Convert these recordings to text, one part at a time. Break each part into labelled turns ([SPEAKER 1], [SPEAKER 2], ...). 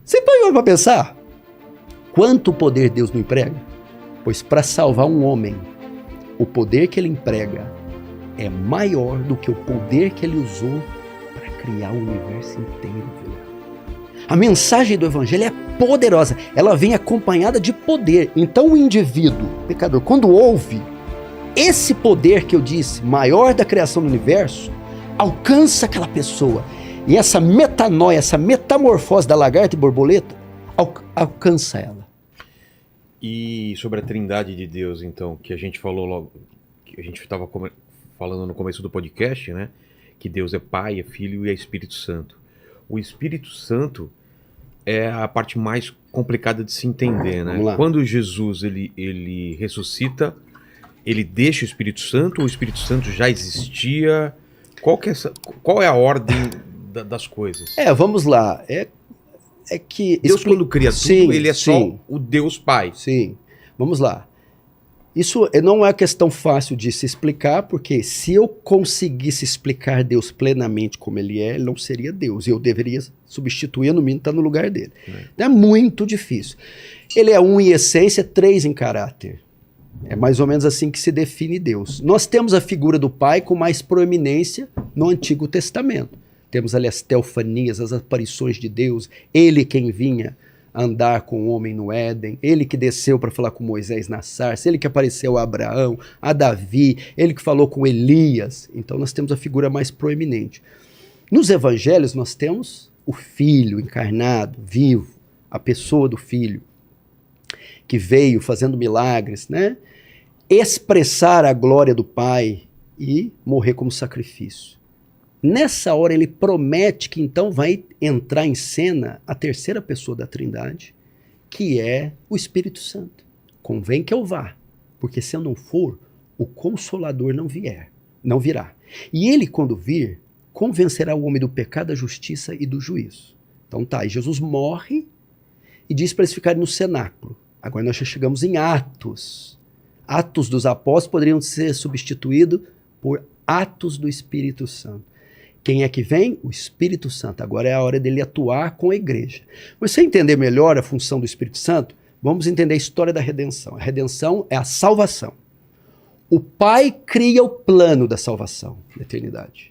[SPEAKER 1] Você parou para pensar? Quanto poder Deus não emprega? Pois para salvar um homem, o poder que ele emprega é maior do que o poder que ele usou para criar o universo inteiro. A mensagem do evangelho é poderosa, ela vem acompanhada de poder. Então o indivíduo, o pecador, quando ouve esse poder que eu disse, maior da criação do universo, alcança aquela pessoa. E essa metanoia, essa metamorfose da lagarta e borboleta, alcança ela.
[SPEAKER 2] E sobre a trindade de Deus, então, que a gente falou logo, que a gente estava falando no começo do podcast, né? Que Deus é Pai, é Filho e é Espírito Santo. O Espírito Santo é a parte mais complicada de se entender, né? Quando Jesus ele ressuscita, ele deixa o Espírito Santo ou o Espírito Santo já existia? Qual é a ordem das coisas?
[SPEAKER 1] Vamos lá. É que
[SPEAKER 2] Deus, quando cria tudo, ele é só o Deus Pai.
[SPEAKER 1] Sim. Vamos lá. Isso não é uma questão fácil de se explicar, porque se eu conseguisse explicar Deus plenamente como ele não seria Deus. Eu deveria substituir, no mínimo, estar no lugar dele. É muito difícil. Ele é um em essência, três em caráter. É mais ou menos assim que se define Deus. Nós temos a figura do Pai com mais proeminência no Antigo Testamento. Temos ali as teofanias, as aparições de Deus, ele quem vinha andar com o homem no Éden, ele que desceu para falar com Moisés na sarça, ele que apareceu a Abraão, a Davi, ele que falou com Elias. Então nós temos a figura mais proeminente. Nos evangelhos nós temos o Filho encarnado, vivo, a pessoa do Filho, que veio fazendo milagres, né? Expressar a glória do Pai e morrer como sacrifício. Nessa hora ele promete que então vai entrar em cena a terceira pessoa da Trindade, que é o Espírito Santo. Convém que eu vá, porque se eu não for, o Consolador não virá. E ele, quando vir, convencerá o homem do pecado, da justiça e do juízo. Então tá, e Jesus morre e diz para eles ficarem no cenáculo. Agora nós já chegamos em Atos. Atos dos Apóstolos poderiam ser substituídos por Atos do Espírito Santo. Quem é que vem? O Espírito Santo. Agora é a hora dele atuar com a igreja. Mas você entender melhor a função do Espírito Santo, vamos entender a história da redenção. A redenção é a salvação. O Pai cria o plano da salvação da eternidade.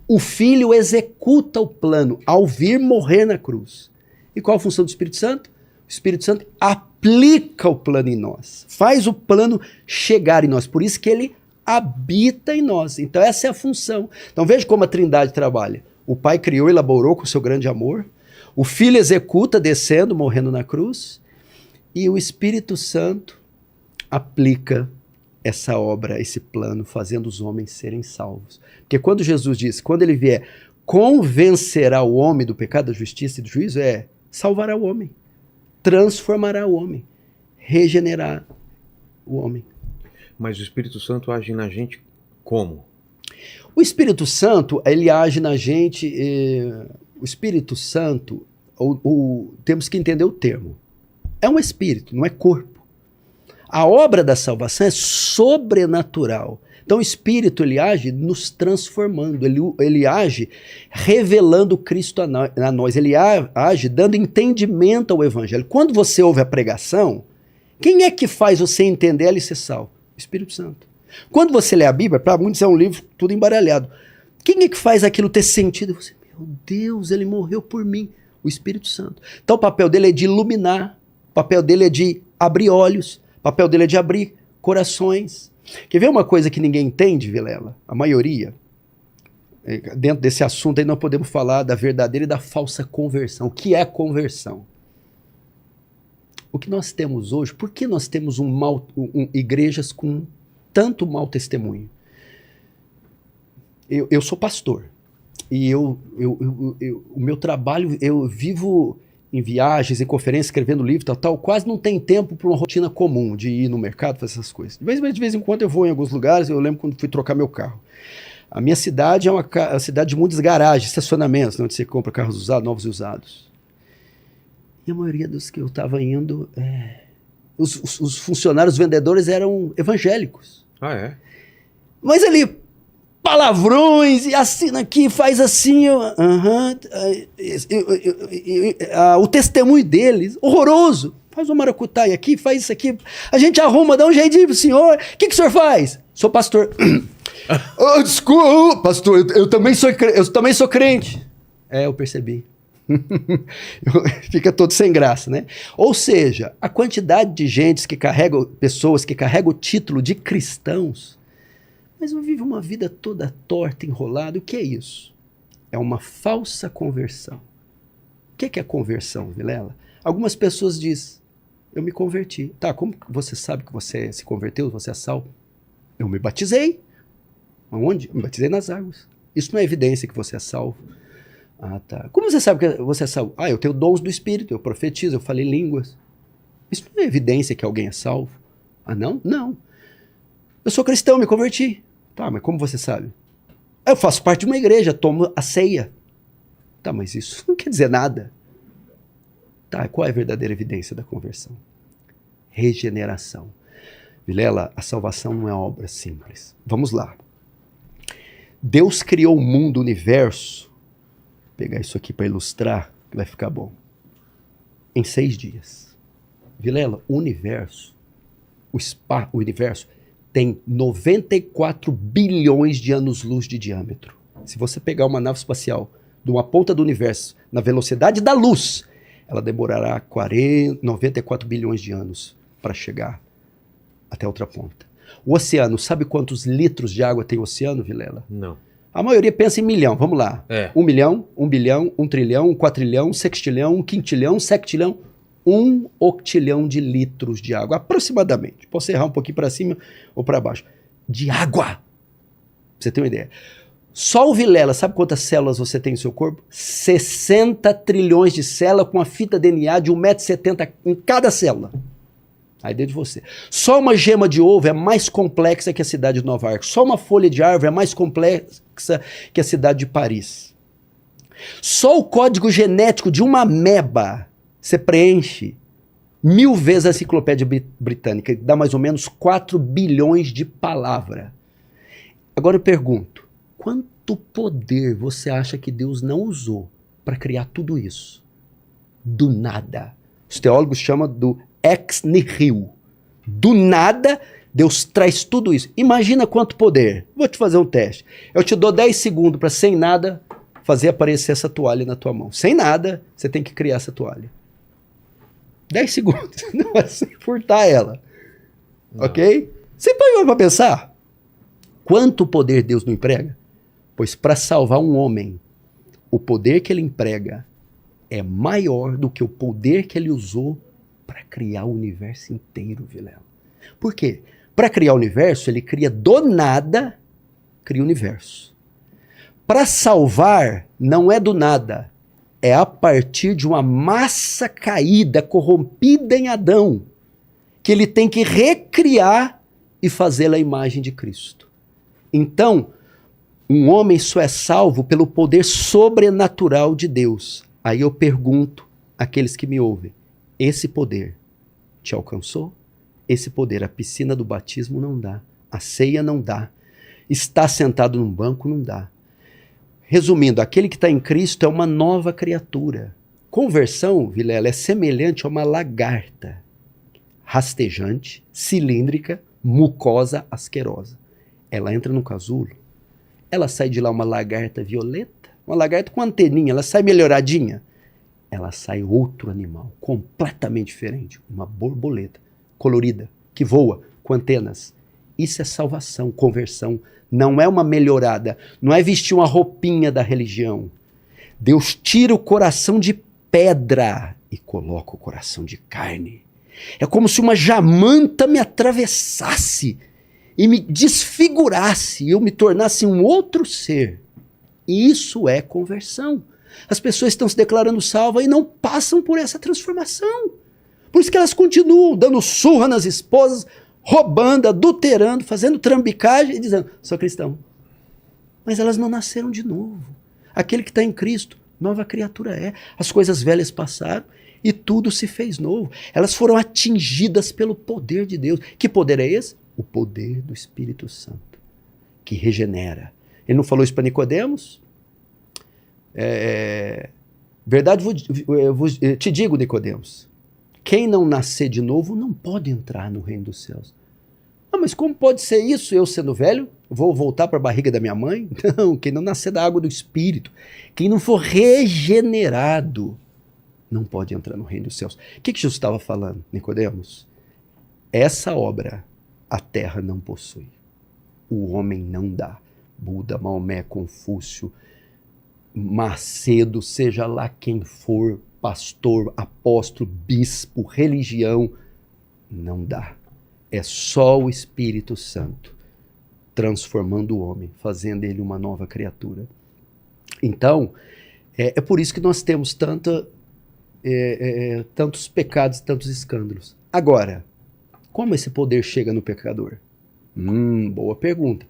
[SPEAKER 1] O Filho executa o plano ao vir morrer na cruz. E qual a função do Espírito Santo? O Espírito Santo aplica o plano em nós. Faz o plano chegar em nós. Por isso que ele habita em nós. Então essa é a função. Então veja como a Trindade trabalha. O Pai criou, elaborou com seu grande amor. O Filho executa, descendo, morrendo na cruz. E o Espírito Santo aplica essa obra, esse plano, fazendo os homens serem salvos. Porque quando Jesus diz, quando ele vier, convencerá o homem do pecado, da justiça e do juízo, salvará o homem, transformará o homem, regenerar o homem.
[SPEAKER 2] Mas o Espírito Santo age na gente como?
[SPEAKER 1] O Espírito Santo, ele age na gente... o Espírito Santo, temos que entender o termo. É um espírito, não é corpo. A obra da salvação é sobrenatural. Então o Espírito, ele age nos transformando, ele age revelando Cristo a nós, ele age dando entendimento ao Evangelho. Quando você ouve a pregação, quem é que faz você entender ela e ser salvo? O Espírito Santo. Quando você lê a Bíblia, para muitos é um livro tudo embaralhado. Quem é que faz aquilo ter sentido? Você, meu Deus, ele morreu por mim. O Espírito Santo. Então o papel dele é de iluminar, o papel dele é de abrir olhos, o papel dele é de abrir corações. Quer ver uma coisa que ninguém entende, Vilela? A maioria. Dentro desse assunto aí nós podemos falar da verdadeira e da falsa conversão. O que é conversão? O que nós temos hoje, por que nós temos igrejas com tanto mau testemunho? Eu sou pastor e o meu trabalho, eu vivo em viagens, em conferências, escrevendo livro, tal, quase não tem tempo para uma rotina comum de ir no mercado, fazer essas coisas. De vez em quando eu vou em alguns lugares, eu lembro quando fui trocar meu carro. A minha cidade é uma cidade de muitas garagens, estacionamentos, onde você compra carros usados, novos e usados. E a maioria dos que eu estava indo, os funcionários, os vendedores eram evangélicos.
[SPEAKER 2] Ah, é?
[SPEAKER 1] Mas ali, palavrões, e assina aqui, faz assim. O testemunho deles, horroroso. Faz um maracutaia aqui, faz isso aqui. A gente arruma, dá um jeitinho pro senhor. O que o senhor faz? Sou pastor. Desculpa, pastor, eu também sou crente. Eu percebi. Fica todo sem graça, né? Ou seja, a quantidade de pessoas que carregam o título de cristãos, mas não vivem uma vida toda torta, enrolada. O que é isso? É uma falsa conversão. O que é conversão, Vilela? Algumas pessoas dizem, eu me converti. Tá, como você sabe que você se converteu, você é salvo? Eu me batizei. Aonde? Eu me batizei nas águas. Isso não é evidência que você é salvo. Ah, tá. Como você sabe que você é salvo? Eu tenho dons do Espírito, eu profetizo, eu falei línguas. Isso não é evidência que alguém é salvo. Ah, não? Não. Eu sou cristão, me converti. Tá, mas como você sabe? Eu faço parte de uma igreja, tomo a ceia. Tá, mas isso não quer dizer nada. Tá, qual é a verdadeira evidência da conversão? Regeneração. Vilela, a salvação não é obra simples. Vamos lá. Deus criou o mundo, o universo. Vou pegar isso aqui para ilustrar, que vai ficar bom. Em 6 dias. Vilela, o universo tem 94 bilhões de anos-luz de diâmetro. Se você pegar uma nave espacial de uma ponta do universo na velocidade da luz, ela demorará 94 bilhões de anos para chegar até outra ponta. O oceano, sabe quantos litros de água tem o oceano, Vilela?
[SPEAKER 2] Não.
[SPEAKER 1] A maioria pensa em milhão, vamos lá. 1 milhão, 1 bilhão, 1 trilhão, 1 quatrilhão, 1 sextilhão, 1 quintilhão, 1 septilhão, 1 octilhão de litros de água, aproximadamente. Posso errar um pouquinho para cima ou para baixo. De água! Pra você ter uma ideia. Só o Vilela, sabe quantas células você tem no seu corpo? 60 trilhões de células com uma fita DNA de 1,70 m em cada célula. Aí dentro de você. Só uma gema de ovo é mais complexa que a cidade de Nova York. Só uma folha de árvore é mais complexa que a cidade de Paris. Só o código genético de uma ameba você preenche 1000 vezes a enciclopédia britânica, que dá mais ou menos 4 bilhões de palavras. Agora eu pergunto, quanto poder você acha que Deus não usou para criar tudo isso? Do nada. Os teólogos chamam do ex nihilo. Do nada, Deus traz tudo isso. Imagina quanto poder. Vou te fazer um teste. Eu te dou 10 segundos para, sem nada, fazer aparecer essa toalha na tua mão. Sem nada, você tem que criar essa toalha. 10 segundos. Não vai furtar ela. Não. Ok? Você parou para pensar? Quanto poder Deus não emprega? Pois para salvar um homem, o poder que ele emprega é maior do que o poder que ele usou para criar o universo inteiro, Vilela. Por quê? Para criar o universo, ele cria do nada, cria o universo. Para salvar, não é do nada. É a partir de uma massa caída, corrompida em Adão, que ele tem que recriar e fazê-la a imagem de Cristo. Então, um homem só é salvo pelo poder sobrenatural de Deus. Aí eu pergunto àqueles que me ouvem, esse poder te alcançou? Esse poder, a piscina do batismo não dá, a ceia não dá, estar sentado num banco não dá. Resumindo, aquele que está em Cristo é uma nova criatura. Conversão, Vilela, é semelhante a uma lagarta, rastejante, cilíndrica, mucosa, asquerosa. Ela entra no casulo, ela sai de lá uma lagarta violeta, uma lagarta com anteninha, ela sai melhoradinha. Ela sai outro animal, completamente diferente, uma borboleta colorida, que voa com antenas. Isso é salvação, conversão. Não é uma melhorada, não é vestir uma roupinha da religião. Deus tira o coração de pedra e coloca o coração de carne. É como se uma jamanta me atravessasse e me desfigurasse, e eu me tornasse um outro ser. E isso é conversão. As pessoas estão se declarando salvas e não passam por essa transformação. Por isso que elas continuam dando surra nas esposas, roubando, adulterando, fazendo trambicagem e dizendo, sou cristão. Mas elas não nasceram de novo. Aquele que está em Cristo, nova criatura é. As coisas velhas passaram e tudo se fez novo. Elas foram atingidas pelo poder de Deus. Que poder é esse? O poder do Espírito Santo, que regenera, Ele não falou isso para Nicodemos? Verdade te digo, Nicodemos, quem não nascer de novo não pode entrar no reino dos céus. Ah, mas como pode ser isso? Eu sendo velho, vou voltar para a barriga da minha mãe? Não, quem não nascer da água do Espírito, quem não for regenerado, não pode entrar no reino dos céus. O que Jesus estava falando, Nicodemos? Essa obra a terra não possui. O homem não dá. Buda, Maomé, Confúcio, Macedo, seja lá quem for, pastor, apóstolo, bispo, religião, não dá. É só o Espírito Santo transformando o homem, fazendo ele uma nova criatura. Então, é por isso que nós temos tantos pecados, tantos escândalos. Agora, como esse poder chega no pecador? Boa pergunta.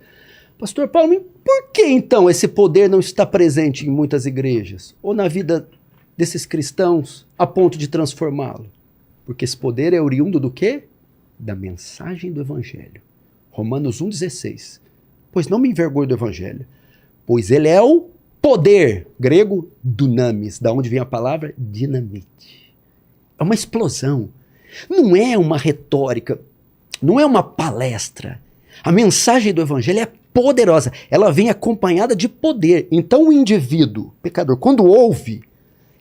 [SPEAKER 1] Pastor Paulo, por que então esse poder não está presente em muitas igrejas? Ou na vida desses cristãos a ponto de transformá-lo? Porque esse poder é oriundo do quê? Da mensagem do Evangelho. Romanos 1,16. Pois não me envergonho do Evangelho, pois ele é o poder, grego, dunamis, da onde vem a palavra dinamite. É uma explosão. Não é uma retórica, não é uma palestra. A mensagem do Evangelho é poderosa, ela vem acompanhada de poder. Então o indivíduo, pecador, quando ouve,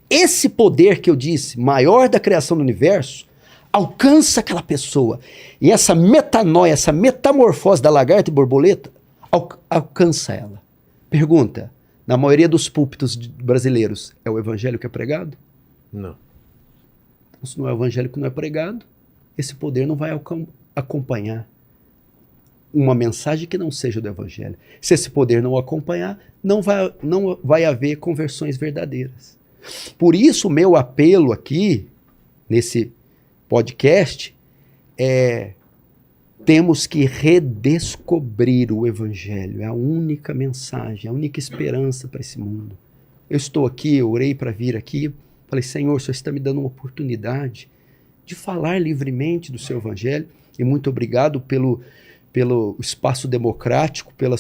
[SPEAKER 1] esse poder que eu disse, maior da criação do universo, alcança aquela pessoa. E essa metanoia, essa metamorfose da lagarta e borboleta, alcança ela. Pergunta, na maioria dos púlpitos brasileiros, é o Evangelho que é pregado?
[SPEAKER 2] Não.
[SPEAKER 1] Então, se não é o Evangelho que não é pregado, esse poder não vai acompanhar uma mensagem que não seja do Evangelho. Se esse poder não acompanhar, não vai haver conversões verdadeiras. Por isso, o meu apelo aqui, nesse podcast, temos que redescobrir o Evangelho. É a única mensagem, a única esperança para esse mundo. Eu estou aqui, eu orei para vir aqui, falei, Senhor, o Senhor está me dando uma oportunidade de falar livremente do seu Evangelho, e muito obrigado pelo espaço democrático, pela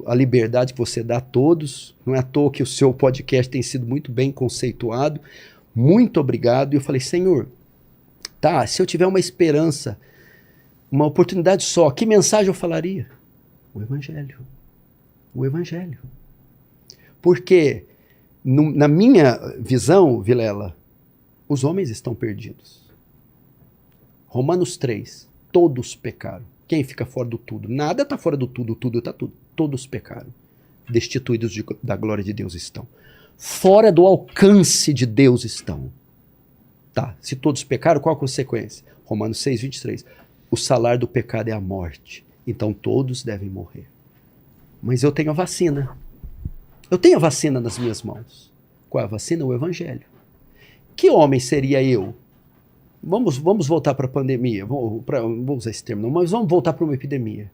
[SPEAKER 1] a liberdade que você dá a todos. Não é à toa que o seu podcast tem sido muito bem conceituado. Muito obrigado. E eu falei, Senhor, tá, se eu tiver uma esperança, uma oportunidade só, que mensagem eu falaria? O Evangelho. O Evangelho. Porque, na minha visão, Vilela, os homens estão perdidos. Romanos 3, todos pecaram. Quem fica fora do tudo? Nada está fora do tudo, tudo está tudo. Todos pecaram. Destituídos da glória de Deus estão. Fora do alcance de Deus estão. Tá, se todos pecaram, qual a consequência? Romanos 6, 23. O salário do pecado é a morte. Então todos devem morrer. Mas eu tenho a vacina. Eu tenho a vacina nas minhas mãos. Qual é a vacina? O Evangelho. Que homem seria eu? Vamos voltar para a pandemia. Vou usar esse termo, não, mas vamos voltar para uma epidemia.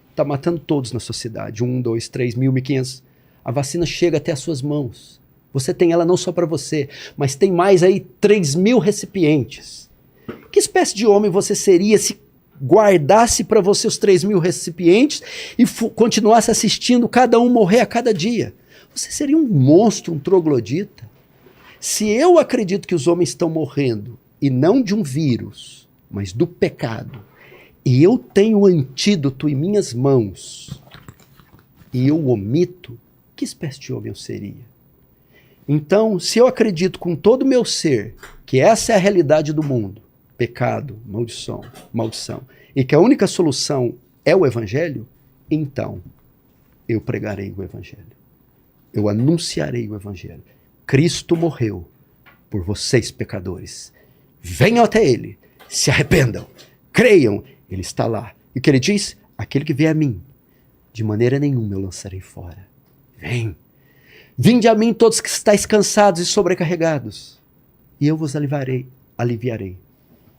[SPEAKER 1] Está matando todos na sociedade. 1, 2, 3, 1.500. A vacina chega até as suas mãos. Você tem ela não só para você, mas tem mais aí 3.000 recipientes. Que espécie de homem você seria se guardasse para você os 3.000 recipientes e continuasse assistindo cada um morrer a cada dia? Você seria um monstro, um troglodita. Se eu acredito que os homens estão morrendo, e não de um vírus, mas do pecado, e eu tenho o antídoto em minhas mãos, e eu omito, que espécie de homem eu seria? Então, se eu acredito com todo o meu ser que essa é a realidade do mundo, pecado, maldição, e que a única solução é o Evangelho, então eu pregarei o Evangelho. Eu anunciarei o Evangelho. Cristo morreu por vocês, pecadores. Venham até ele, se arrependam, creiam, ele está lá. E o que ele diz? Aquele que vier a mim, de maneira nenhuma eu lançarei fora. Vem. Vinde a mim todos que estáis cansados e sobrecarregados, e eu vos aliviarei.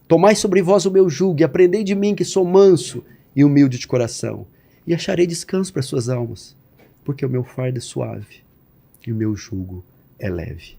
[SPEAKER 1] Tomai sobre vós o meu jugo e aprendei de mim que sou manso e humilde de coração, e acharei descanso para suas almas, porque o meu fardo é suave e o meu jugo é leve.